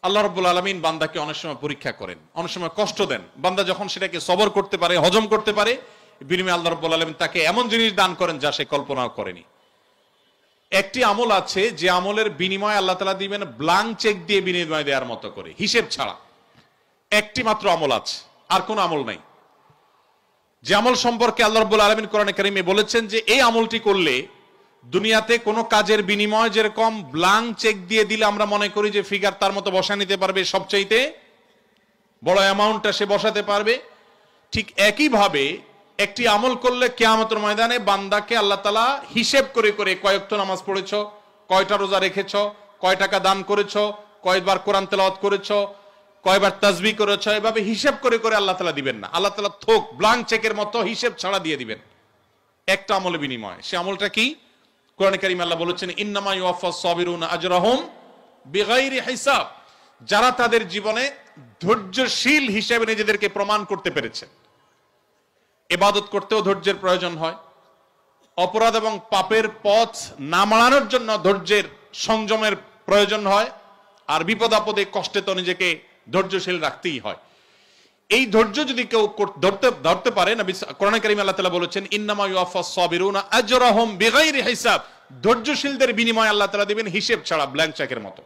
আল্লাহ রাব্বুল আলামিন বান্দাকে অনেক সময় পরীক্ষা করেন, অনেক সময় কষ্ট দেন। বান্দা যখন সেটাকে সবর করতে পারে, হজম করতে পারে, বিনিময়ে আল্লাহ রাব্বুল আলামিন তাকে এমন জিনিস দান করেন যা সে কল্পনাও করেনি। একটি আমল আছে যে আমলের বিনিময়ে আল্লাহ তাআলা দিবেন ব্ল্যাঙ্ক চেক দিয়ে বিনিময় দেওয়ার মতো করে, হিসেব ছাড়া। একটি মাত্র আমল আছে, আর কোনো আমল নাই। যে আমল সম্পর্কে আল্লাহ রাব্বুল আলামিন কোরআনে কারিমে বলেছেন যে এই আমলটি করলে দুনিয়াতে কোনো কাজের বিনিময় যেরকম ব্ল্যাঙ্ক চেক দিয়ে দিলে আমরা মনে করি যে ফিগার তার মতো বসা নিতে পারবে, সবচাইতে বড় অ্যামাউন্টটা সে বসাতে পারবে, ঠিক একইভাবে একটি আমল করলে কিয়ামতের ময়দানে বান্দাকে আল্লাহ তাআলা হিসেব করে করে কয় ওয়াক্ত নামাজ পড়েছো, কয়টা রোজা রেখেছো, কয় টাকা দান করেছো, কয়বার কোরআন তেলাওয়াত করেছো, কয়বার তাসবিহ করেছো, এভাবে হিসেব করে করে আল্লাহ তাআলা দিবেন না। আল্লাহ তাআলা থোক ব্ল্যাঙ্ক চেকের মতো হিসেব ছাড়া দিয়ে দিবেন একটা আমলের বিনিময়ে। সে আমলটা কি? কোরআনে কারিমে আল্লাহ বলেছেন ইন্নামা ইউওয়াফাস সাবিরুনা আজরাহুম বিগাইরি হিসাব। যারা তাদের জীবনে ধৈর্যশীল হিসেবে নিজেদেরকে প্রমাণ করতে পেরেছে। ইবাদত করতেও ধৈর্যের প্রয়োজন হয়, অপরাধ এবং পাপের পথ না মাড়ানোর জন্য ধৈর্যের সংযমের প্রয়োজন হয়, আর বিপদ আপদে কষ্টে তো নিজেকে ধৈর্যশীল রাখতেই হয়। এই ধৈর্য যদি কেউ ধরতে পারে, নবী কোরআনে কারিমে আল্লাহ তাআলা বলেছেন ইন্নামা ইউওয়াফাস সাবিরুনা আজরাহুম বিগাইরি হিসাব। ধৈর্যশীলদের বিনিময়ে আল্লাহ তাআলা দিবেন হিসেব ছাড়া, ব্ল্যাঙ্ক চেকের মতো।